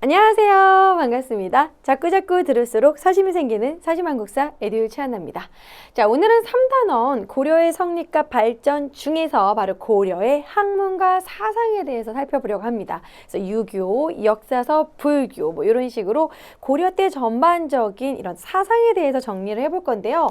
안녕하세요. 반갑습니다. 자꾸자꾸 들을수록 사심이 생기는 사심한국사 에듀 최한나입니다. 자, 오늘은 3단원 고려의 성립과 발전 중에서 바로 고려의 학문과 사상에 대해서 살펴보려고 합니다. 그래서 유교, 역사서, 불교 뭐 이런 식으로 고려 때 전반적인 이런 사상에 대해서 정리를 해볼 건데요.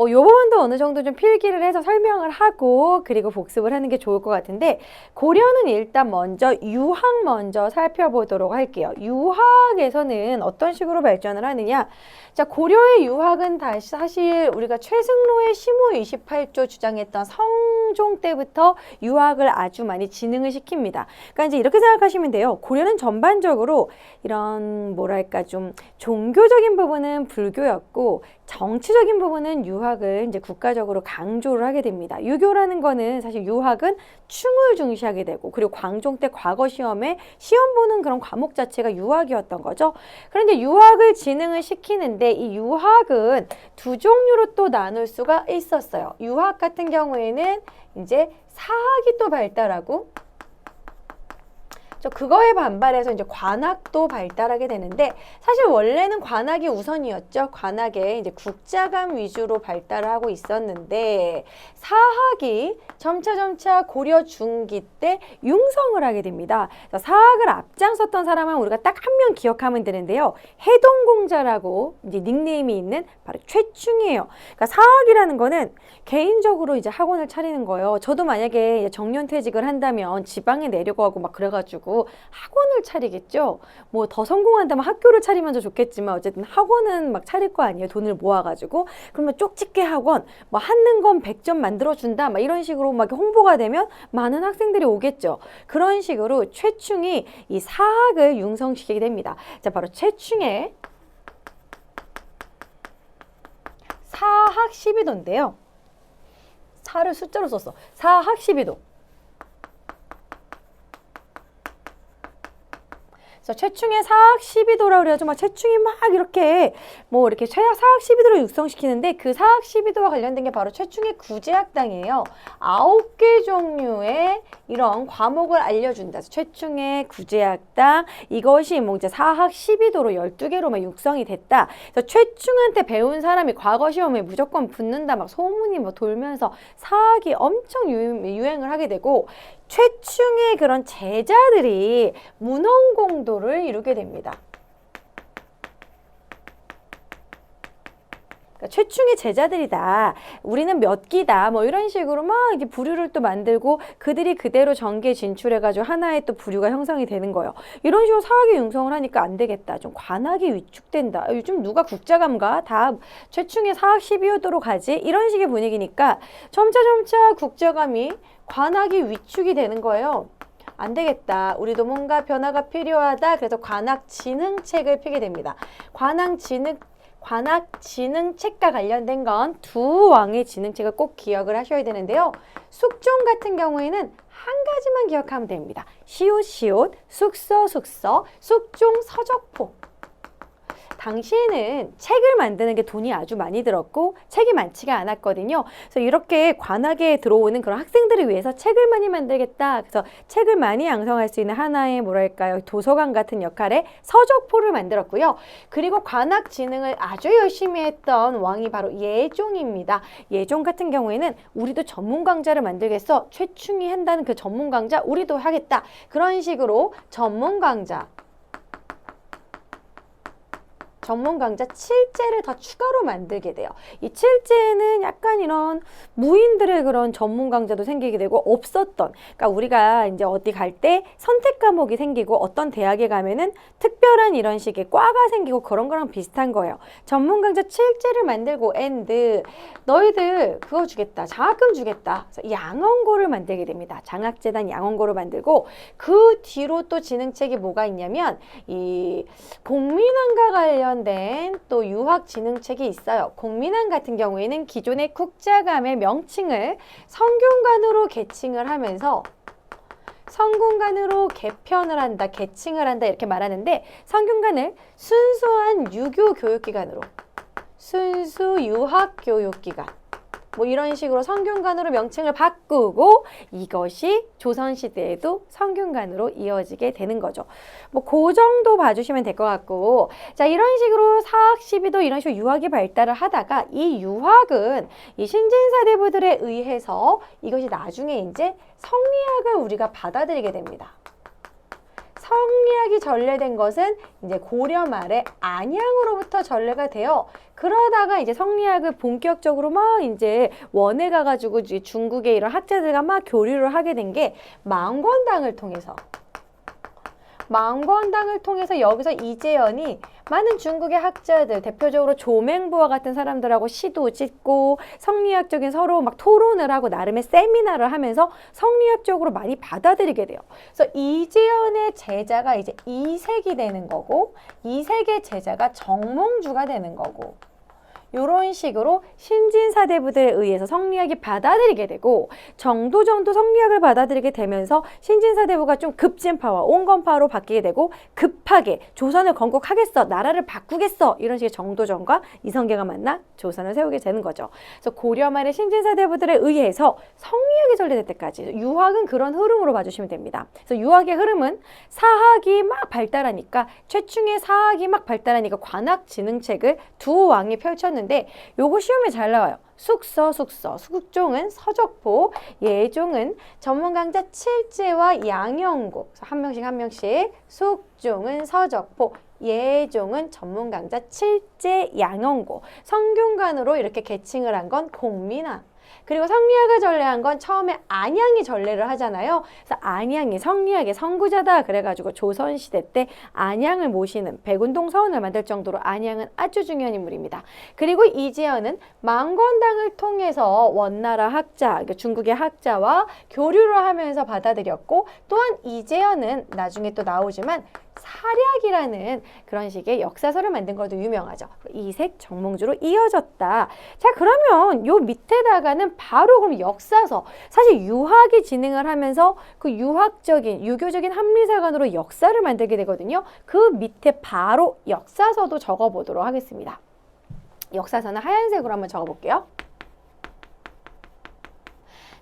이 부분도 어느 정도 좀 필기를 해서 설명을 하고 그리고 복습을 하는 게 좋을 것 같은데, 고려는 일단 먼저 유학 먼저 살펴보도록 할게요. 유학에서는 어떤 식으로 발전을 하느냐. 자, 고려의 유학은 사실 우리가 최승로의 시무 28조 주장했던 성종 때부터 유학을 아주 많이 진흥을 시킵니다. 그러니까 이제 이렇게 생각하시면 돼요. 고려는 전반적으로 이런 뭐랄까 좀 종교적인 부분은 불교였고 정치적인 부분은 유학을 이제 국가적으로 강조를 하게 됩니다. 유교라는 거는 사실 유학은 충을 중시하게 되고, 그리고 광종 때 과거 시험에 시험 보는 그런 과목 자체가 유학이었던 거죠. 그런데 유학을 진흥을 시키는데 이 유학은 두 종류로 또 나눌 수가 있었어요. 유학 같은 경우에는 이제 사학이 또 발달하고, 그거에 반발해서 이제 관학도 발달하게 되는데, 사실 원래는 관학이 우선이었죠. 관학에 이제 국자감 위주로 발달을 하고 있었는데, 사학이 점차 고려 중기 때 융성을 하게 됩니다. 사학을 앞장섰던 사람은 우리가 딱 한 명 기억하면 되는데요. 해동공자라고 이제 닉네임이 있는 바로 최충이에요. 그러니까 사학이라는 거는 개인적으로 이제 학원을 차리는 거예요. 저도 만약에 이제 정년퇴직을 한다면 지방에 내려가고 막 그래가지고 학원을 차리겠죠. 뭐 더 성공한다면 학교를 차리면 더 좋겠지만 어쨌든 학원은 막 차릴 거 아니에요. 돈을 모아가지고. 그러면 쪽집게 학원, 뭐 하는 건 100점 만들어준다, 막 이런 식으로 막 홍보가 되면 많은 학생들이 오겠죠. 그런 식으로 최충이 이 사학을 융성시키게 됩니다. 자, 바로 최충의 사학 12도인데요. 사를 숫자로 썼어. 사학 12도. 최충의 사학 12도라고 그래가지고 막 최충이 막 이렇게 뭐 이렇게 사학 12도를 육성시키는데, 그 사학 12도와 관련된 게 바로 최충의 구제학당이에요. 9개 종류의 이런 과목을 알려준다. 최충의 구제학당, 이것이 뭐 이제 사학 12도로 12개로 막 육성이 됐다. 그래서 최충한테 배운 사람이 과거 시험에 무조건 붙는다, 막 소문이 뭐 돌면서 사학이 엄청 유행을 하게 되고, 최충의 그런 제자들이 문헌공도를 이루게 됩니다. 그러니까 최충의 제자들이다, 우리는 몇 기다, 뭐 이런 식으로 막 이제 부류를 또 만들고 그들이 그대로 전계에 진출해가지고 하나의 또 부류가 형성이 되는 거예요. 이런 식으로 사학이 융성을 하니까 안 되겠다, 좀 관학이 위축된다, 요즘 누가 국자감가, 다 최충의 사학 12호도로 가지, 이런 식의 분위기니까 점차 국자감이 관학이 위축이 되는 거예요. 안 되겠다, 우리도 뭔가 변화가 필요하다. 그래서 관학진흥책을 펴게 됩니다. 관학진흥책과 관련된 건 두 왕의 진흥책을 꼭 기억을 하셔야 되는데요. 숙종 같은 경우에는 한 가지만 기억하면 됩니다. 시옷, 숙서, 숙종, 서적포. 당시에는 책을 만드는 게 돈이 아주 많이 들었고 책이 많지가 않았거든요. 그래서 이렇게 관학에 들어오는 그런 학생들을 위해서 책을 많이 만들겠다. 그래서 책을 많이 양성할 수 있는 하나의 뭐랄까요, 도서관 같은 역할의 서적포를 만들었고요. 그리고 관학 진흥을 아주 열심히 했던 왕이 바로 예종입니다. 예종 같은 경우에는 우리도 전문 강좌를 만들겠어. 최충이 한다는 그 전문 강좌 우리도 하겠다. 그런 식으로 전문 강좌 7제를 더 추가로 만들게 돼요. 이 7제는 약간 이런 무인들의 그런 전문 강좌도 생기게 되고, 없었던, 그러니까 우리가 이제 어디 갈 때 선택 과목이 생기고 어떤 대학에 가면은 특별한 이런 식의 과가 생기고 그런 거랑 비슷한 거예요. 전문 강좌 7제를 만들고, 너희들 그거 주겠다, 장학금 주겠다. 그래서 양원고를 만들게 됩니다. 장학재단 양원고를 만들고, 그 뒤로 또 진흥책이 뭐가 있냐면 이 공민왕과 관련된 또 유학 진흥책이 있어요. 공민왕 같은 경우에는 기존의 국자감의 명칭을 성균관으로 개칭을 하면서 성균관으로 개편을 한다, 개칭을 한다 이렇게 말하는데, 성균관을 순수한 유교 교육기관으로, 순수 유학 교육기관, 뭐 이런 식으로 성균관으로 명칭을 바꾸고 이것이 조선시대에도 성균관으로 이어지게 되는 거죠. 뭐 그 정도 봐주시면 될 것 같고, 자, 이런 식으로 사학 시비도 이런 식으로 유학이 발달을 하다가 이 유학은 이 신진사대부들에 의해서 이것이 나중에 이제 성리학을 우리가 받아들이게 됩니다. 성리학이 전래된 것은 이제 고려 말에 안양으로부터 전래가 되어, 그러다가 이제 성리학을 본격적으로 막 이제 원에 가가지고 이제 중국의 이런 학자들과 막 교류를 하게 된 게 망권당을 통해서. 망권당을 통해서 여기서 이재현이 많은 중국의 학자들, 대표적으로 조맹보와 같은 사람들하고 시도 짓고 성리학적인 서로 막 토론을 하고 나름의 세미나를 하면서 성리학적으로 많이 받아들이게 돼요. 그래서 이재현의 제자가 이제 이색이 되는 거고, 이색의 제자가 정몽주가 되는 거고, 이런 식으로 신진사대부들에 의해서 성리학이 받아들이게 되고, 정도전도 성리학을 받아들이게 되면서 신진사대부가 좀 급진파와 온건파로 바뀌게 되고, 급하게 조선을 건국하겠어, 나라를 바꾸겠어, 이런 식의 정도전과 이성계가 만나 조선을 세우게 되는 거죠. 그래서 고려 말의 신진사대부들에 의해서 성리학이 전래될 때까지 유학은 그런 흐름으로 봐주시면 됩니다. 그래서 유학의 흐름은 사학이 막 발달하니까, 최충의 사학이 막 발달하니까 관학진흥책을 두 왕이 펼쳤는데, 요거 시험에 잘 나와요. 숙종은 서적포, 예종은 전문강자 칠제와 양영고. 한 명씩. 숙종은 서적포, 예종은 전문강자 칠제, 양영고. 성균관으로 이렇게 계칭을 한 건 공민왕. 그리고 성리학을 전래한 건 처음에 안양이 전래를 하잖아요. 그래서 안양이 성리학의 선구자다 그래가지고 조선시대 때 안양을 모시는 백운동 서원을 만들 정도로 안양은 아주 중요한 인물입니다. 그리고 이재현은 망건당을 통해서 원나라 학자, 그러니까 중국의 학자와 교류를 하면서 받아들였고, 또한 이재현은 나중에 또 나오지만 사략이라는 그런 식의 역사서를 만든 것도 유명하죠. 이색, 정몽주로 이어졌다. 자, 그러면 요 밑에다가는 바로 그럼 역사서. 사실 유학이 진행을 하면서 그 유학적인, 유교적인 합리사관으로 역사를 만들게 되거든요. 그 밑에 바로 역사서도 적어보도록 하겠습니다. 역사서는 하얀색으로 한번 적어볼게요.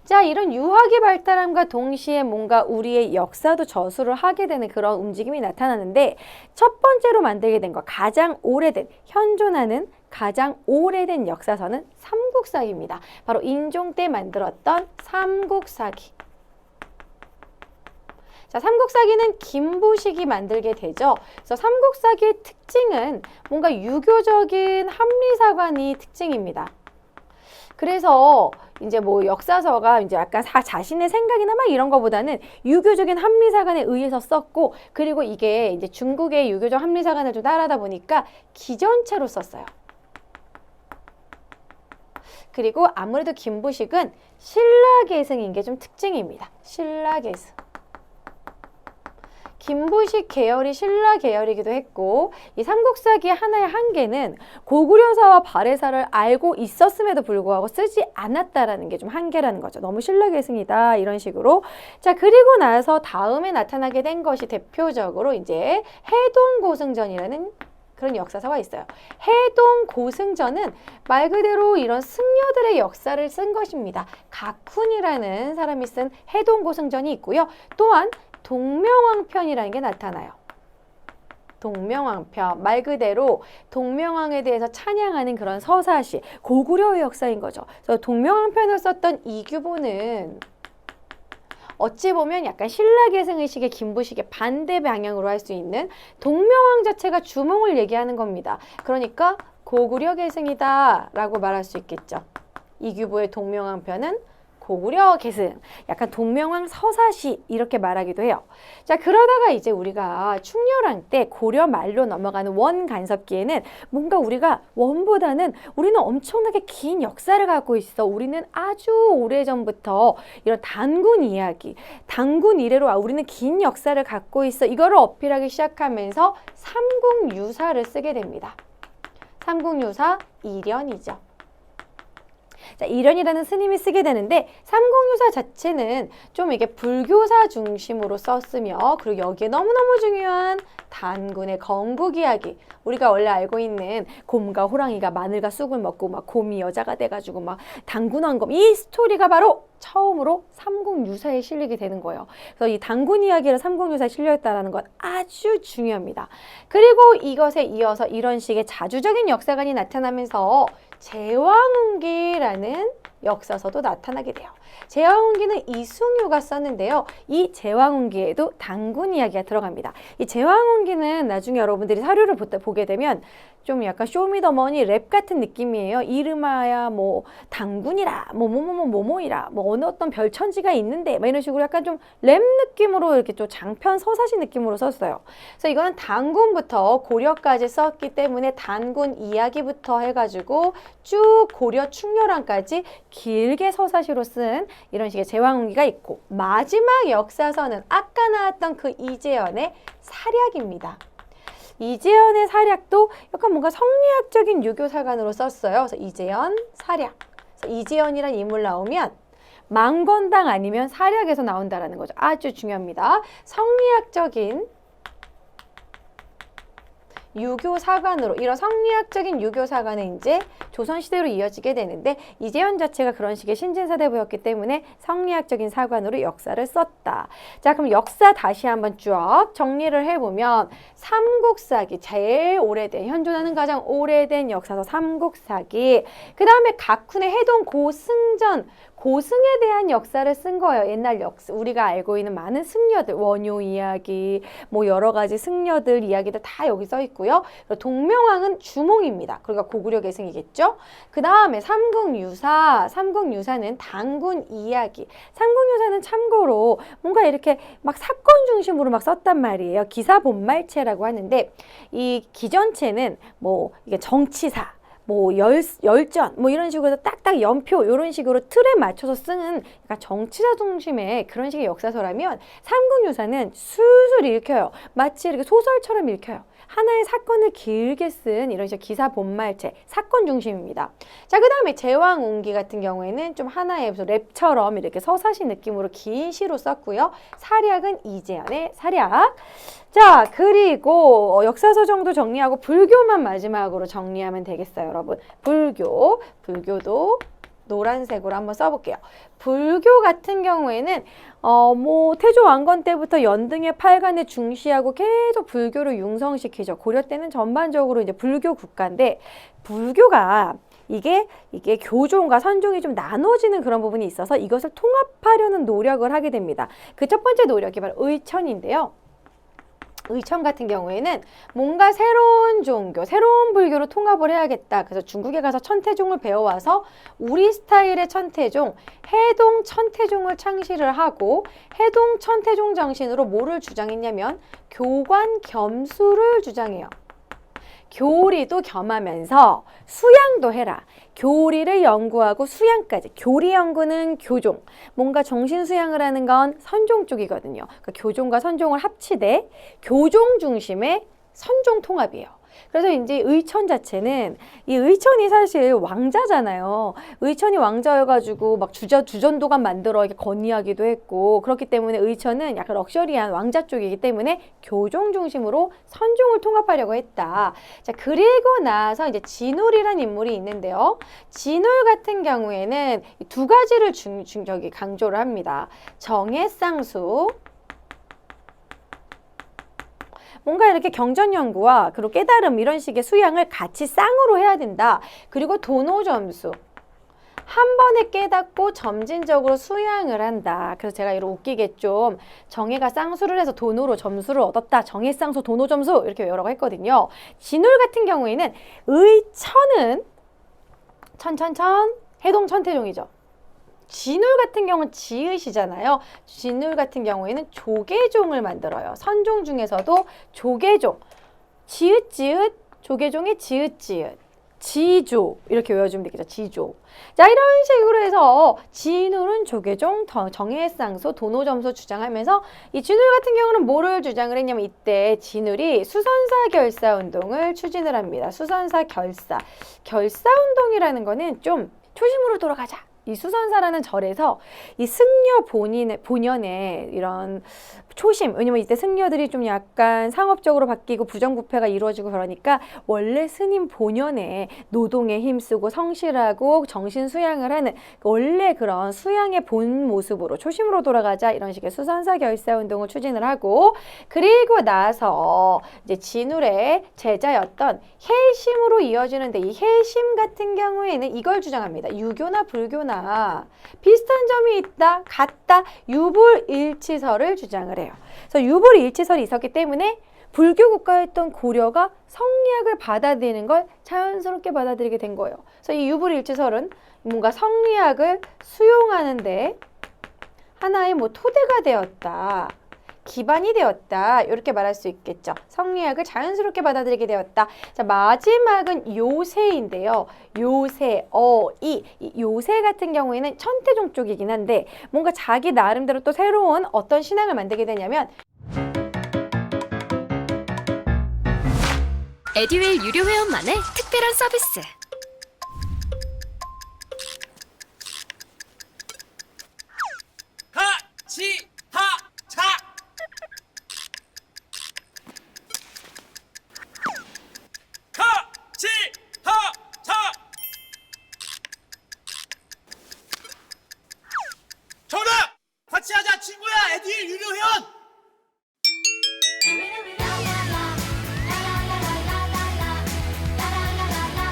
자, 이런 유학이 발달함과 동시에 뭔가 우리의 역사도 저수를 하게 되는 그런 움직임이 나타나는데, 첫 번째로 만들게 된 거, 가장 오래된, 현존하는 가장 오래된 역사서는 삼국사기입니다. 바로 인종 때 만들었던 삼국사기. 자, 삼국사기는 김부식이 만들게 되죠. 그래서 삼국사기의 특징은 뭔가 유교적인 합리사관이 특징입니다. 그래서 이제 뭐 역사서가 이제 약간 자신의 생각이나 막 이런 거보다는 유교적인 합리사관에 의해서 썼고, 그리고 이게 이제 중국의 유교적 합리사관을 좀 따라다 보니까 기전체로 썼어요. 그리고 아무래도 김부식은 신라계승인 게 좀 특징입니다. 신라계승. 김부식 계열이 신라 계열이기도 했고, 이 삼국사기의 하나의 한계는 고구려사와 발해사를 알고 있었음에도 불구하고 쓰지 않았다라는 게 좀 한계라는 거죠. 너무 신라 계승이다 이런 식으로. 자, 그리고 나서 다음에 나타나게 된 것이 대표적으로 이제 해동고승전이라는 그런 역사서가 있어요. 해동고승전은 말 그대로 이런 승려들의 역사를 쓴 것입니다. 각훈이라는 사람이 쓴 해동고승전이 있고요. 또한 동명왕편이라는 게 나타나요. 동명왕편, 말 그대로 동명왕에 대해서 찬양하는 그런 서사시, 고구려의 역사인 거죠. 그래서 동명왕편을 썼던 이규보는 어찌 보면 약간 신라계승의식의 김부식의 반대 방향으로 할 수 있는, 동명왕 자체가 주몽을 얘기하는 겁니다. 그러니까 고구려 계승이다 라고 말할 수 있겠죠. 이규보의 동명왕편은 고구려 계승, 약간 동명왕 서사시 이렇게 말하기도 해요. 자, 그러다가 이제 우리가 충렬왕 때 고려 말로 넘어가는 원 간섭기에는 뭔가 우리가 원보다는 우리는 엄청나게 긴 역사를 갖고 있어. 우리는 아주 오래전부터 이런 단군 이야기, 단군 이래로 우리는 긴 역사를 갖고 있어. 이거를 어필하기 시작하면서 삼국유사를 쓰게 됩니다. 삼국유사 2년이죠. 자, 이련이라는 스님이 쓰게 되는데 삼국유사 자체는 좀 이게 불교사 중심으로 썼으며 그리고 여기에 너무너무 중요한 단군의 건국 이야기 우리가 원래 알고 있는 곰과 호랑이가 마늘과 쑥을 먹고 막 곰이 여자가 돼가지고 막 단군왕검 이 스토리가 바로 처음으로 삼국유사에 실리게 되는 거예요. 그래서 이 단군 이야기를 삼국유사에 실려있다는 건 아주 중요합니다. 그리고 이것에 이어서 이런 식의 자주적인 역사관이 나타나면서 제왕운기라는 역사서도 나타나게 돼요. 제왕운기는 이승유가 썼는데요. 이 제왕운기에도 단군 이야기가 들어갑니다. 이 제왕운기는 나중에 여러분들이 사료를 보게 되면 좀 약간 쇼미더머니 랩 같은 느낌이에요. 이름하야 뭐 단군이라 뭐뭐뭐뭐뭐이라 뭐 어느 어떤 별천지가 있는데 막 이런 식으로 약간 좀 랩 느낌으로 이렇게 좀 장편 서사시 느낌으로 썼어요. 그래서 이거는 단군부터 고려까지 썼기 때문에 단군 이야기부터 해가지고 쭉 고려 충렬왕까지 길게 서사시로 쓴 이런 식의 제왕운기가 있고 마지막 역사서는 아까 나왔던 그 이재현의 사략입니다. 이재현의 사략도 약간 뭔가 성리학적인 유교사관으로 썼어요. 그래서 이재현 사략. 그래서 이재현이란 인물 나오면 망건당 아니면 사략에서 나온다라는 거죠. 아주 중요합니다. 성리학적인 유교사관으로 이런 성리학적인 유교사관은 이제 조선시대로 이어지게 되는데 이재현 자체가 그런 식의 신진사대부였기 때문에 성리학적인 사관으로 역사를 썼다. 자, 그럼 역사 다시 한번 쭉 정리를 해보면 삼국사기 제일 오래된 현존하는 가장 오래된 역사서 삼국사기 그 다음에 각훈의 해동 고승전 고승에 대한 역사를 쓴 거예요. 옛날 역사 우리가 알고 있는 많은 승려들 원효 이야기 뭐 여러 가지 승려들 이야기들 다 여기 써 있고요. 동명왕은 주몽입니다. 그러니까 고구려 계승이겠죠. 그 다음에 삼국유사는 단군 이야기. 삼국유사는 참고로 뭔가 이렇게 막 사건 중심으로 막 썼단 말이에요. 기사본말체라고 하는데 이 기전체는 뭐 이게 정치사 뭐 열전 뭐 이런 식으로 딱딱 연표 이런 식으로 틀에 맞춰서 쓰는 약간 정치자 중심의 그런 식의 역사서라면 삼국유사는 술술 읽혀요. 마치 이렇게 소설처럼 읽혀요. 하나의 사건을 길게 쓴 이런 식의 기사 본말체 사건 중심입니다. 자, 그 다음에 제왕운기 같은 경우에는 좀 하나의 무슨 랩처럼 이렇게 서사시 느낌으로 긴 시로 썼고요. 사략은 이재현의 사략. 자, 그리고 역사서 정도 정리하고 불교만 마지막으로 정리하면 되겠어요, 여러분. 불교도 노란색으로 한번 써볼게요. 불교 같은 경우에는 뭐 태조 왕건 때부터 연등의 팔관을 중시하고 계속 불교를 융성시키죠. 고려 때는 전반적으로 이제 불교 국가인데 불교가 이게 교종과 선종이 좀 나눠지는 그런 부분이 있어서 이것을 통합하려는 노력을 하게 됩니다. 그 첫 번째 노력이 바로 의천인데요. 의천 같은 경우에는 뭔가 새로운 종교, 새로운 불교로 통합을 해야겠다. 그래서 중국에 가서 천태종을 배워와서 우리 스타일의 천태종, 해동 천태종을 창시를 하고 해동 천태종 정신으로 뭐를 주장했냐면 교관 겸수를 주장해요. 교리도 겸하면서 수양도 해라. 교리를 연구하고 수양까지. 교리 연구는 교종. 뭔가 정신 수양을 하는 건 선종 쪽이거든요. 그러니까 교종과 선종을 합치되 교종 중심의 선종 통합이에요. 그래서 이제 의천 자체는 이 의천이 사실 왕자잖아요. 의천이 왕자여가지고 막 주전도감 만들어 이렇게 건의하기도 했고 그렇기 때문에 의천은 약간 럭셔리한 왕자 쪽이기 때문에 교종 중심으로 선종을 통합하려고 했다. 자, 그리고 나서 이제 진울이라는 인물이 있는데요. 진울 같은 경우에는 두 가지를 강조를 합니다. 정해쌍수. 뭔가 이렇게 경전 연구와 그리고 깨달음 이런 식의 수양을 같이 쌍으로 해야 된다. 그리고 도노점수. 한 번에 깨닫고 점진적으로 수양을 한다. 그래서 제가 이렇게 웃기게 좀 정해가 쌍수를 해서 도노로 점수를 얻었다. 정해 쌍수 도노 점수 이렇게 외우라고 했거든요. 진울 같은 경우에는 의천은 해동 천태종이죠. 진울 같은 경우는 지읒이잖아요. 진울 같은 경우에는 조계종을 만들어요. 선종 중에서도 조계종, 지읒, 조계종의 지읒, 지조 이렇게 외워주면 되겠죠. 지조. 자, 이런 식으로 해서 진울은 조계종, 정해쌍수, 도노점수 주장하면서 이 진울 같은 경우는 뭐를 주장을 했냐면 이때 진울이 수선사 결사 운동을 추진을 합니다. 수선사 결사. 결사 운동이라는 거는 좀 초심으로 돌아가자. 이 수선사라는 절에서 이 승려 본연의 이런 초심, 왜냐면 이때 승려들이 좀 약간 상업적으로 바뀌고 부정부패가 이루어지고 그러니까 원래 스님 본연의 노동에 힘쓰고 성실하고 정신 수양을 하는 원래 그런 수양의 본 모습으로 초심으로 돌아가자 이런 식의 수선사 결사 운동을 추진을 하고, 그리고 나서 이제 진울의 제자였던 혜심으로 이어지는데, 이 혜심 같은 경우에는 이걸 주장합니다. 유교나 불교나 비슷한 점이 있다, 같다, 유불일치설을 주장을 해요. 그래서 유불일치설이 있었기 때문에 불교 국가였던 고려가 성리학을 받아들이는 걸 자연스럽게 받아들이게 된 거예요. 그래서 이 유불일치설은 뭔가 성리학을 수용하는데 하나의 뭐 토대가 되었다, 기반이 되었다, 이렇게 말할 수 있겠죠. 성리학을 자연스럽게 받아들이게 되었다. 자, 마지막은 요새인데요. 요새, 이 요새 같은 경우에는 천태종 쪽이긴 한데 뭔가 자기 나름대로 또 새로운 어떤 신앙을 만들게 되냐면, 에듀윌 유료 회원만의 특별한 서비스. 정답! 같이 하자 친구야! 에듀윌 유료 회원!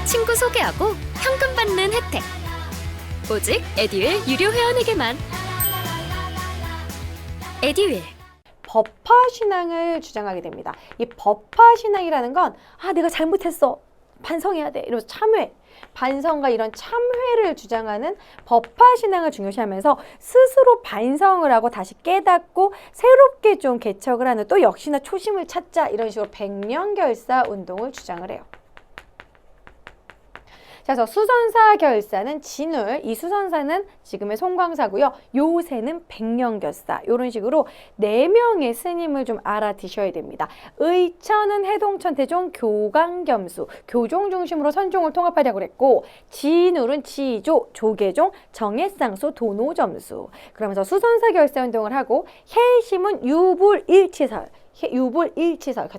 친구 소개하고 현금 받는 혜택. 오직 에듀윌 유료 회원에게만. 에듀윌. 법화 신앙을 주장하게 됩니다. 이 법화 신앙이라는 건 내가 잘못했어, 반성해야 돼, 이러면서 참회, 반성과 이런 참회를 주장하는 법화 신앙을 중요시하면서 스스로 반성을 하고 다시 깨닫고 새롭게 좀 개척을 하는, 또 역시나 초심을 찾자, 이런 식으로 백년결사 운동을 주장을 해요. 그래서 수선사 결사는 진울, 이 수선사는 지금의 송광사고요. 요새는 백년결사, 이런 식으로 4명의 스님을 좀 알아두셔야 됩니다. 의천은 해동천 태종 교광겸수, 교종 중심으로 선종을 통합하려고 그랬고, 진울은 지조, 조계종, 정해쌍수, 도노점수. 그러면서 수선사 결사 운동을 하고, 혜심은 유불일치설, 유불일치설,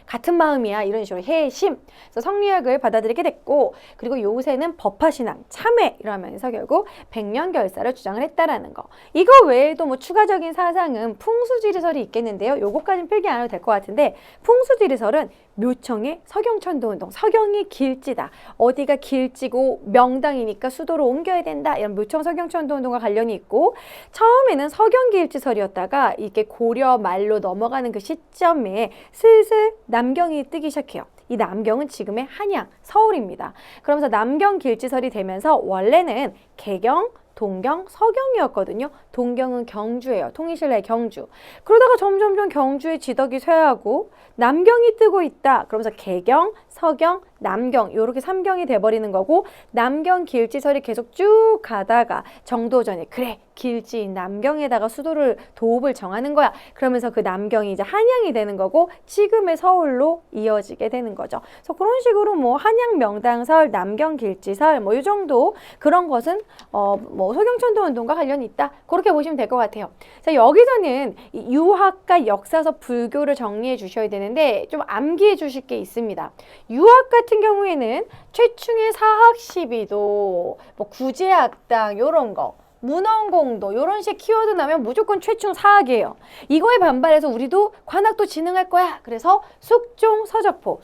같은 마음이야, 이런 식으로 혜심. 그래서 성리학을 받아들이게 됐고, 그리고 요새는 법화신앙, 참회 이러면서 결국 백년결사를 주장을 했다라는 거. 이거 외에도 뭐 추가적인 사상은 풍수지리설이 있겠는데요. 요거까지는 필기 안 해도 될 것 같은데, 풍수지리설은 묘청의 서경천도운동, 서경이 길지다, 어디가 길지고 명당이니까 수도로 옮겨야 된다, 이런 묘청 서경천도운동과 관련이 있고, 처음에는 서경길지설이었다가 이게 고려 말로 넘어가는 그 시점에 슬슬 남경이 뜨기 시작해요. 이 남경은 지금의 한양, 서울입니다. 그러면서 남경길지설이 되면서 원래는 개경, 동경, 서경이었거든요. 동경은 경주예요. 통일신라의 경주. 그러다가 점점점 경주의 지덕이 쇠하고 남경이 뜨고 있다. 그러면서 개경, 서경, 남경, 이렇게 3경이 돼버리는 거고, 남경 길지설이 계속 쭉 가다가 정도전에 그래, 길지인 남경에다가 수도를 도읍을 정하는 거야. 그러면서 그 남경이 이제 한양이 되는 거고 지금의 서울로 이어지게 되는 거죠. 그래서 그런 식으로 뭐 한양 명당설, 남경 길지설 뭐 이 정도, 그런 것은 뭐 서경천도 운동과 관련이 있다, 그렇게 보시면 될 것 같아요. 자, 여기서는 유학과 역사서 불교를 정리해 주셔야 되는데 좀 암기해 주실 게 있습니다. 유학 같은 경우에는 최충의 사학시비도, 뭐 구제학당 요런 거, 문헌공도 요런 식 키워드 나면 무조건 최충 사학이에요. 이거에 반발해서 우리도 관학도 진흥할 거야. 그래서 숙종 서적포,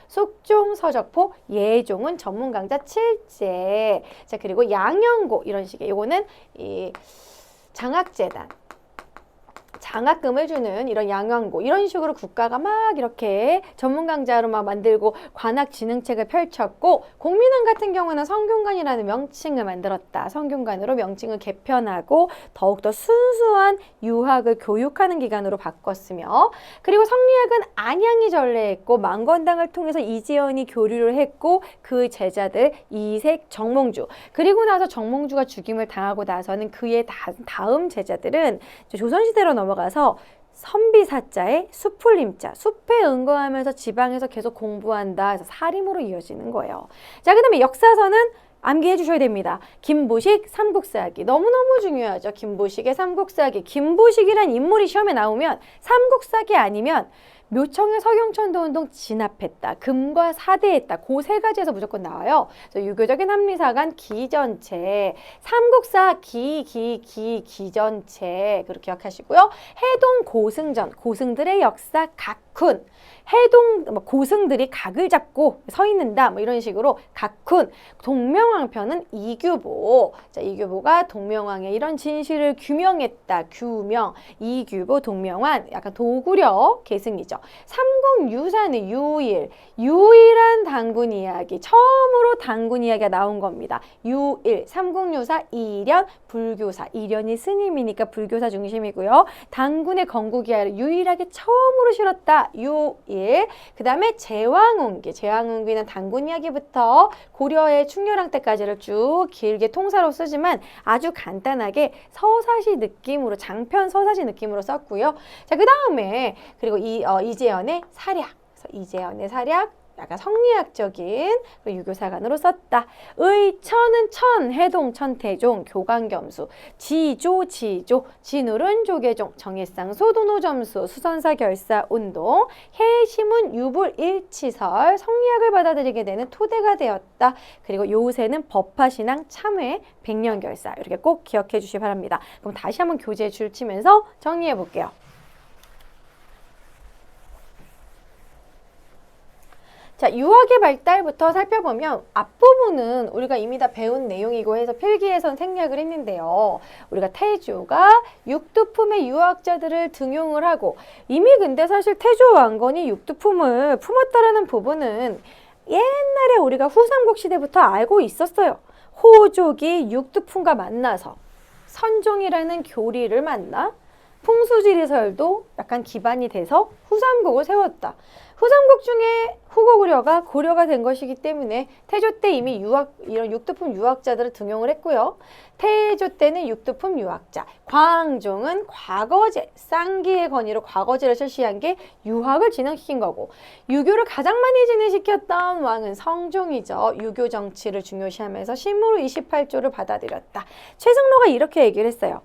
숙종 서적포, 예종은 전문 강자 7제. 자, 그리고 양영고 이런 식의, 요거는 이 장학재단, 장학금을 주는 이런 양왕고, 이런 식으로 국가가 막 이렇게 전문 강좌로 막 만들고 관학 진흥책을 펼쳤고, 공민왕 같은 경우는 성균관이라는 명칭을 만들었다. 성균관으로 명칭을 개편하고 더욱더 순수한 유학을 교육하는 기관으로 바꿨으며, 그리고 성리학은 안양이 전래했고 망건당을 통해서 이재현이 교류를 했고 그 제자들 이색, 정몽주, 그리고 나서 정몽주가 죽임을 당하고 나서는 그의 다음 제자들은 조선시대로 넘어가서 선비사자의 수풀림자, 숲에 은거하면서 지방에서 계속 공부한다 해서 사림으로 이어지는 거예요. 자, 그 다음에 역사서는 암기해 주셔야 됩니다. 김보식 삼국사기 너무너무 중요하죠. 김보식의 삼국사기. 김보식이란 인물이 시험에 나오면 삼국사기 아니면 묘청의 서경천도 운동 진압했다. 금과 사대했다. 그 세 가지에서 무조건 나와요. 그래서 유교적인 합리사관 기전체, 삼국사 기전체 그렇게 기억하시고요. 해동 고승전, 고승들의 역사 각훈. 해동 고승들이 각을 잡고 서 있는다 뭐 이런 식으로 각훈. 동명왕편은 이규보. 자, 이규보가 동명왕의 이런 진실을 규명했다. 규명. 이규보 동명왕 약간 도구려 계승이죠. 삼국유사는 유일한 단군 이야기. 처음으로 단군 이야기가 나온 겁니다. 유일. 삼국유사 이련 불교사. 이련이 스님이니까 불교사 중심이고요. 단군의 건국이야를 유일하게 처음으로 실었다. 유일. 그 다음에 제왕운기. 제왕운기는 단군 이야기부터 고려의 충렬왕 때까지를 쭉 길게 통사로 쓰지만 아주 간단하게 서사시 느낌으로 장편 서사시 느낌으로 썼고요. 자, 그 다음에 그리고 이재연의 사략. 그래서 이재연의 사략. 약간 성리학적인 유교사관으로 썼다. 의천은 천, 해동, 천태종, 교광겸수, 지조, 진울은 조계종, 정일상, 소도노점수, 수선사 결사 운동, 해시문, 유불, 일치설, 성리학을 받아들이게 되는 토대가 되었다. 그리고 요새는 법화신앙, 참회, 백년결사 이렇게 꼭 기억해 주시기 바랍니다. 그럼 다시 한번 교재 줄 치면서 정리해 볼게요. 자, 유학의 발달부터 살펴보면 앞부분은 우리가 이미 다 배운 내용이고 해서 필기에선 생략을 했는데요. 우리가 태조가 육두품의 유학자들을 등용을 하고 이미 근데 사실 태조 왕건이 육두품을 품었다라는 부분은 옛날에 우리가 후삼국 시대부터 알고 있었어요. 호족이 육두품과 만나서 선종이라는 교리를 만나 풍수지리설도 약간 기반이 돼서 후삼국을 세웠다. 후삼국 중에 후고구려가 고려가 된 것이기 때문에 태조 때 이미 이런 육두품 유학자들을 등용을 했고요. 태조 때는 육두품 유학자, 광종은 과거제, 쌍기의 건의로 과거제를 실시한 게 유학을 진행시킨 거고, 유교를 가장 많이 진행시켰던 왕은 성종이죠. 유교 정치를 중요시하면서 신무로 28조를 받아들였다. 최승로가 이렇게 얘기를 했어요.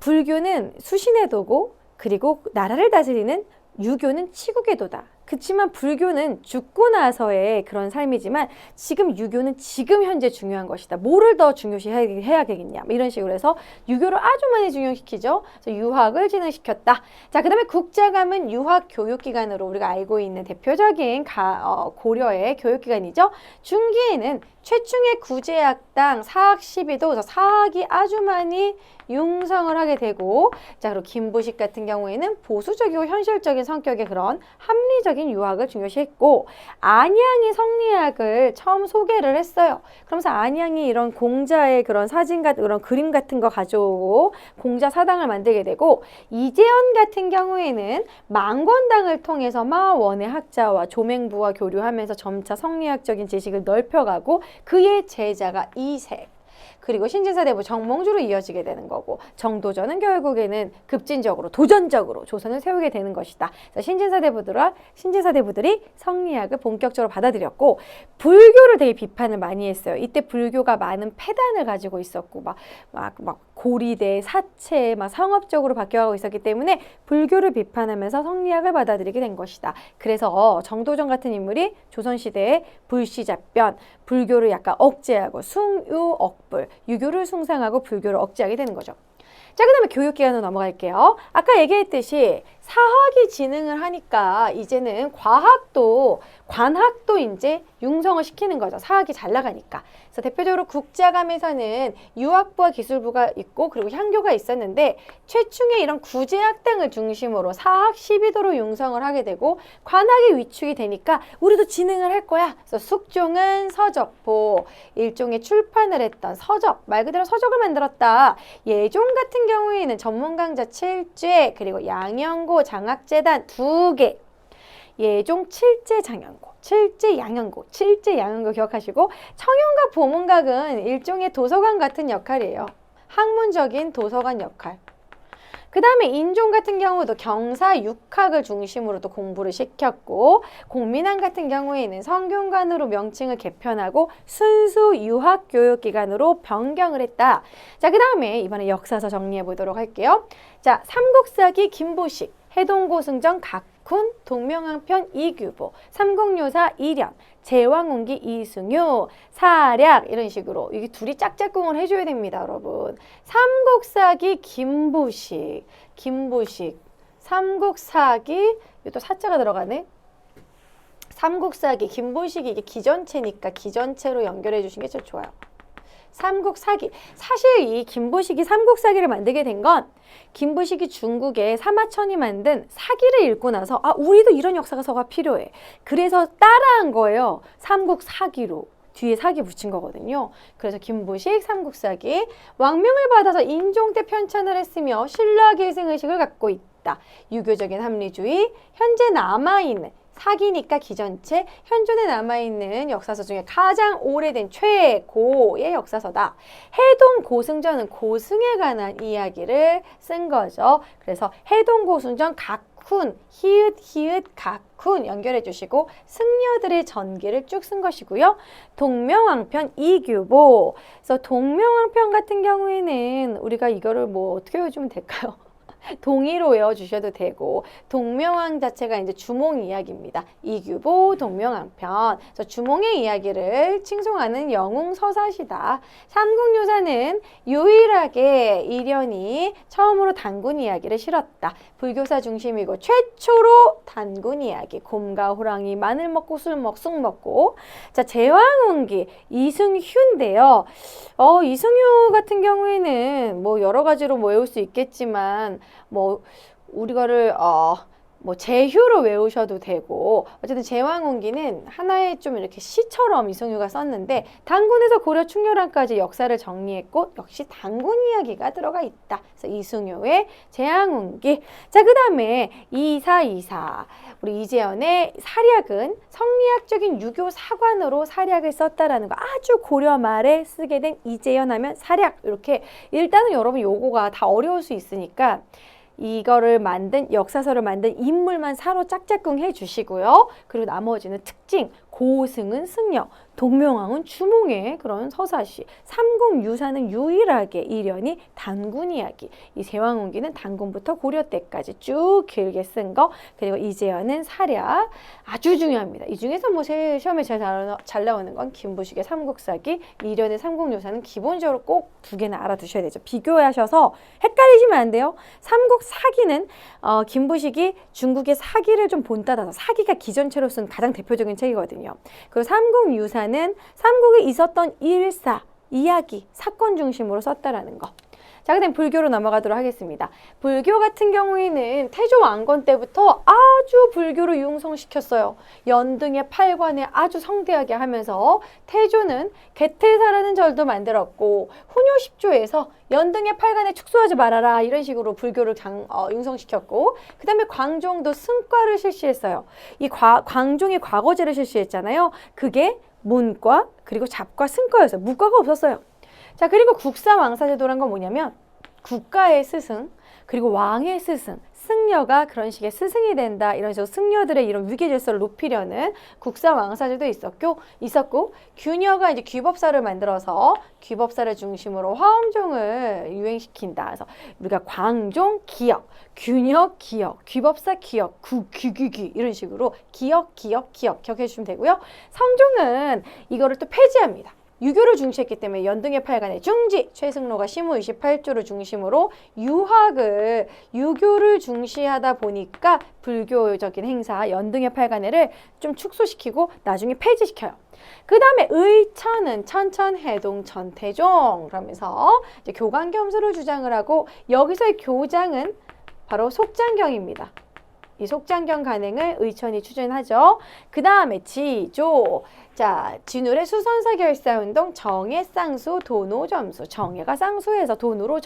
불교는 수신의 도고 그리고 나라를 다스리는 유교는 치국의 도다. 그렇지만 불교는 죽고 나서의 그런 삶이지만 지금 유교는 지금 현재 중요한 것이다. 뭐를 더 중요시해야 되겠냐. 이런 식으로 해서 유교를 아주 많이 중요시키죠. 그래서 유학을 진행시켰다. 자, 그 다음에 국자감은 유학 교육기관으로 우리가 알고 있는 대표적인 고려의 교육기관이죠. 중기에는 최충의 구제학당 사학 12도, 그래서 사학이 아주 많이 융성을 하게 되고, 자, 그리고 김보식 같은 경우에는 보수적이고 현실적인 성격의 그런 합리적인 유학을 중요시했고, 안양이 성리학을 처음 소개를 했어요. 그러면서 안양이 이런 공자의 그런 사진 같은 그런 그림 같은 거 가져오고 공자 사당을 만들게 되고, 이재연 같은 경우에는 망권당을 통해서 마원의 학자와 조맹부와 교류하면서 점차 성리학적인 지식을 넓혀가고 그의 제자가 이색, 그리고 신진사대부 정몽주로 이어지게 되는 거고, 정도전은 결국에는 급진적으로 도전적으로 조선을 세우게 되는 것이다. 신진사대부들이 성리학을 본격적으로 받아들였고, 불교를 되게 비판을 많이 했어요. 이때 불교가 많은 폐단을 가지고 있었고 막 고리대, 사체, 상업적으로 바뀌어가고 있었기 때문에 불교를 비판하면서 성리학을 받아들이게 된 것이다. 그래서 정도전 같은 인물이 조선시대에 불시잡변, 불교를 약간 억제하고 숭유억불, 유교를 숭상하고 불교를 억제하게 되는 거죠. 자, 그 다음에 교육기관으로 넘어갈게요. 아까 얘기했듯이 사학이 진흥을 하니까 이제는 관학도 이제 융성을 시키는 거죠. 사학이 잘 나가니까. 그래서 대표적으로 국자감에서는 유학부와 기술부가 있고 그리고 향교가 있었는데, 최충의 이런 구제학당을 중심으로 사학 12도로 융성을 하게 되고 관학이 위축이 되니까 우리도 진흥을 할 거야. 그래서 숙종은 서적보, 일종의 출판을 했던 서적, 말 그대로 서적을 만들었다. 예종 같은 경우에는 전문강좌 7죄, 그리고 양영고 장학재단 2개, 예종 7제 장영고, 7제 양영고 기억하시고, 청ion각 보문각은 일종의 도서관 같은 역할이에요. 학문적인 도서관 역할. 그 다음에 인종 같은 경우도 경사 육학을 중심으로 또 공부를 시켰고, 공민학 같은 경우에는 성균관으로 명칭을 개편하고 순수 유학 교육기관으로 변경을 했다. 자, 그 다음에 이번에 역사서 정리해 보도록 할게요. 자, 삼국사기 김보식, 해동고승전 각훈, 동명항편 이규보, 삼국유사 이련, 제왕운기 이승유, 사략 이런 식으로 이게 둘이 짝짝꿍을 해줘야 됩니다, 여러분. 삼국사기 김보식, 삼국사기 또 사자가 들어가네. 삼국사기 김보식이 이게 기전체니까 기전체로 연결해 주시는 게 제일 좋아요. 삼국사기. 사실 이 김보식이 삼국사기를 만들게 된 건 김보식이 중국의 사마천이 만든 사기를 읽고 나서 우리도 이런 역사서가 필요해. 그래서 따라한 거예요. 삼국사기로. 뒤에 사기 붙인 거거든요. 그래서 김보식 삼국사기. 왕명을 받아서 인종대 편찬을 했으며 신라 계승의식을 갖고 있다. 유교적인 합리주의. 현재 남아있는 사기니까 기전체, 현존에 남아있는 역사서 중에 가장 오래된 최고의 역사서다. 해동고승전은 고승에 관한 이야기를 쓴 거죠. 그래서 해동고승전 각훈, 히읗 각훈 연결해 주시고 승려들의 전기를 쭉 쓴 것이고요. 동명왕편 이규보. 그래서 동명왕편 같은 경우에는 우리가 이거를 뭐 어떻게 외워주면 될까요? 동의로 외워주셔도 되고, 동명왕 자체가 이제 주몽 이야기입니다. 이규보 동명왕편. 그래서 주몽의 이야기를 칭송하는 영웅서사시다. 삼국유사는 유일하게 이련이 처음으로 단군 이야기를 실었다. 불교사 중심이고 최초로 단군 이야기. 곰과 호랑이, 마늘 먹고 술 먹고. 자, 제왕운기 이승휴인데요. 이승휴 같은 경우에는 뭐 여러 가지로 외울 수 있겠지만 우리가를 제휴로 외우셔도 되고, 어쨌든 제왕운기는 하나의 좀 이렇게 시처럼 이승휴가 썼는데 단군에서 고려 충렬안까지 역사를 정리했고 역시 단군 이야기가 들어가 있다. 그래서 이승휴의 제왕운기. 자, 그 다음에 이사 우리 이재현의 사략은 성리학적인 유교 사관으로 사략을 썼다라는 거. 아주 고려 말에 쓰게 된 이재현 하면 사략. 이렇게 일단은 여러분 요거가 다 어려울 수 있으니까 이거를 역사서를 만든 인물만 사로 짝짝꿍 해주시고요. 그리고 나머지는 특징, 고승은 승려, 동명왕은 주몽의 그런 서사시, 삼국유사는 유일하게 이련이 단군 이야기, 이 제왕운기는 단군부터 고려 때까지 쭉 길게 쓴 거, 그리고 이재현은 사략. 아주 중요합니다. 이 중에서 시험에 잘 나오는 건 김보식의 삼국사기, 이련의 삼국유사는 기본적으로 꼭 두 개는 알아두셔야 되죠. 비교하셔서 헷갈리시면 안 돼요. 삼국사기는 김보식이 중국의 사기를 좀 본따라서, 사기가 기전체로 쓴 가장 대표적인 책이거든요. 그리고 삼국유사는 삼국에 있었던 일사, 이야기, 사건 중심으로 썼다라는 거. 자, 그다음 불교로 넘어가도록 하겠습니다. 불교 같은 경우에는 태조 왕건 때부터 아주 불교를 융성시켰어요. 연등의 팔관에 아주 성대하게 하면서 태조는 개태사라는 절도 만들었고, 훈요 10조에서 연등의 팔관에 축소하지 말아라 이런 식으로 불교를 융성시켰고, 그 다음에 광종도 승과를 실시했어요. 이 광종이 과거제를 실시했잖아요. 그게 문과 그리고 잡과 승과였어요. 무과가 없었어요. 자, 그리고 국사왕사제도란 건 뭐냐면 국가의 스승 그리고 왕의 스승, 승려가 그런 식의 스승이 된다, 이런 식으로 승려들의 이런 위계질서를 높이려는 국사왕사제도 있었고, 규녀가 이제 귀법사를 만들어서 귀법사를 중심으로 화엄종을 유행시킨다. 그래서 우리가 광종 기역, 규녀 기역, 귀법사 기역, 귀 이런 식으로 기역해 주시면 되고요. 성종은 이거를 또 폐지합니다. 유교를 중시했기 때문에 연등의 팔관의 중지, 최승로가 시무 28조를 중심으로 유교를 중시하다 보니까 불교적인 행사 연등의 팔관회를 좀 축소시키고 나중에 폐지시켜요. 그 다음에 의천은 천천해동 천태종 그러면서 이제 교관겸수를 주장을 하고, 여기서의 교장은 바로 속장경입니다. 이 속장경 간행을 의천이 추진하죠. 그 다음에 지조. 자, 진울의 수선사 결사운동, 정예 쌍수 도노 점수. 정예가 쌍수해서 돈으로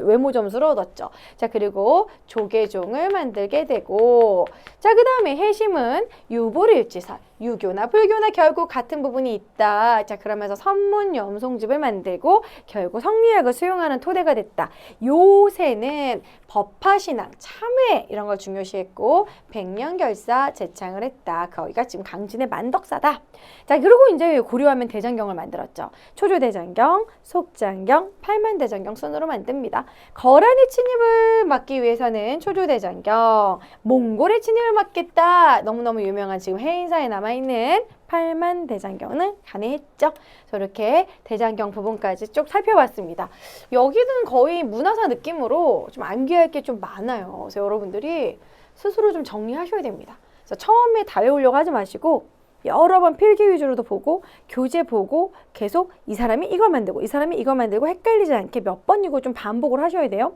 외모 점수를 얻었죠. 자, 그리고 조계종을 만들게 되고, 자, 그 다음에 해심은 유불일지설. 유교나 불교나 결국 같은 부분이 있다. 자, 그러면서 선문염송집을 만들고 결국 성리학을 수용하는 토대가 됐다. 요새는 법화신앙, 참회 이런 걸 중요시했고 백년결사 제창을 했다. 거기가 지금 강진의 만덕사다. 자, 그리고 이제 고려하면 대장경을 만들었죠. 초조대장경, 속장경, 팔만대장경 순으로 만듭니다. 거란의 침입을 막기 위해서는 초조대장경, 몽골의 침입을 막겠다. 너무너무 유명한 지금 해인사에 남아있는 팔만대장경은 가능했죠. 그래서 이렇게 대장경 부분까지 쭉 살펴봤습니다. 여기는 거의 문화사 느낌으로 좀 암기할 게 좀 많아요. 그래서 여러분들이 스스로 좀 정리하셔야 됩니다. 그래서 처음에 다 외우려고 하지 마시고 여러 번 필기 위주로도 보고 교재 보고 계속 이 사람이 이거 만들고 이 사람이 이거 만들고 헷갈리지 않게 몇 번이고 좀 반복을 하셔야 돼요.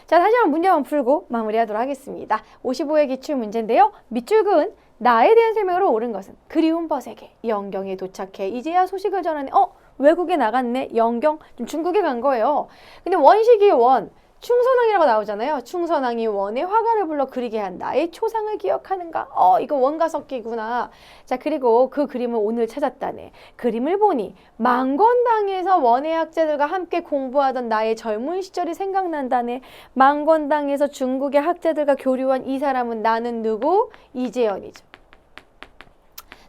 자, 다시 한번 문제 한번 풀고 마무리하도록 하겠습니다. 55의 기출 문제인데요. 밑줄 그은 나에 대한 설명으로 옳은 것은 그리운 벗에게 영경에 도착해 이제야 소식을 전하네. 외국에 나갔네. 영경 좀 중국에 간 거예요. 근데 원식이 원 충선왕이라고 나오잖아요. 충선왕이 원의 화가를 불러 그리게 한 나의 초상을 기억하는가? 이거 원가석기구나. 자, 그리고 그 그림을 오늘 찾았다네. 그림을 보니 망건당에서 원의 학자들과 함께 공부하던 나의 젊은 시절이 생각난다네. 망건당에서 중국의 학자들과 교류한 이 사람은 나는 누구? 이재현이죠.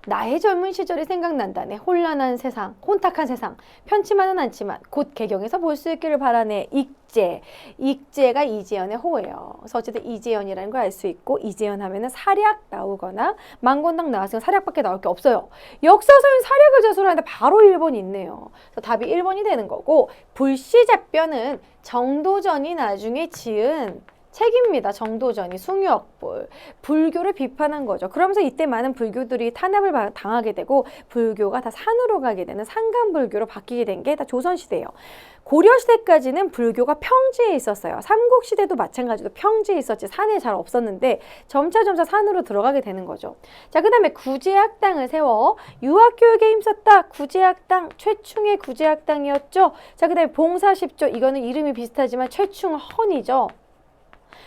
나의 젊은 시절이 생각난다네. 혼란한 세상, 혼탁한 세상, 편치만은 않지만 곧 개경에서 볼 수 있기를 바라네. 익제가 이재현의 호예요. 그래서 어쨌든 이재현이라는 걸 알 수 있고 이재현 하면은 사략 나오거나 망건당 나왔으면 사략밖에 나올 게 없어요. 역사서인 사략을 자수를 하는데 바로 1번이 있네요. 그래서 답이 1번이 되는 거고 불시잡변은 정도전이 나중에 지은 책입니다. 정도전이 숭유역볼. 불교를 비판한 거죠. 그러면서 이때 많은 불교들이 탄압을 당하게 되고 불교가 다 산으로 가게 되는 산간불교로 바뀌게 된 게 다 조선시대예요. 고려시대까지는 불교가 평지에 있었어요. 삼국시대도 마찬가지로 평지에 있었지 산에 잘 없었는데 점차 산으로 들어가게 되는 거죠. 자, 그 다음에 구제학당을 세워 유학교육에 힘썼다. 구제학당, 최충의 구제학당이었죠. 자, 그 다음에 봉사십조, 이거는 이름이 비슷하지만 최충헌이죠.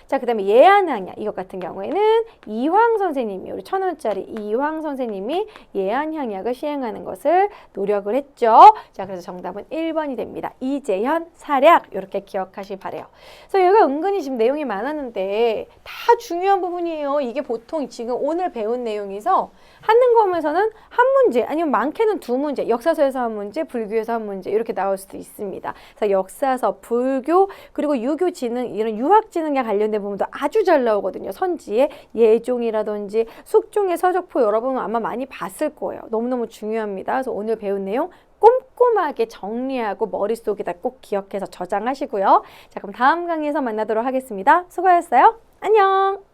자, 그 다음에 예안향야 이것 같은 경우에는 이황 선생님이 우리 1,000원짜리 이황 선생님이 예안향약을 시행하는 것을 노력을 했죠. 자, 그래서 정답은 1번이 됩니다. 이재현, 사략 이렇게 기억하시기 바래요. 그래서 여기가 은근히 지금 내용이 많았는데 다 중요한 부분이에요. 이게 보통 지금 오늘 배운 내용에서 한능검에서는 한 문제 아니면 많게는 2문제, 역사서에서 한 문제, 불교에서 한 문제 이렇게 나올 수도 있습니다. 그래서 역사서, 불교 그리고 유교지능 이런 유학지능에 관련된 부분도 아주 잘 나오거든요. 선지의 예종이라든지 숙종의 서적포 여러분은 아마 많이 봤을 거예요. 너무너무 중요합니다. 그래서 오늘 배운 내용 꼼꼼하게 정리하고 머릿속에다 꼭 기억해서 저장하시고요. 자, 그럼 다음 강의에서 만나도록 하겠습니다. 수고하셨어요. 안녕.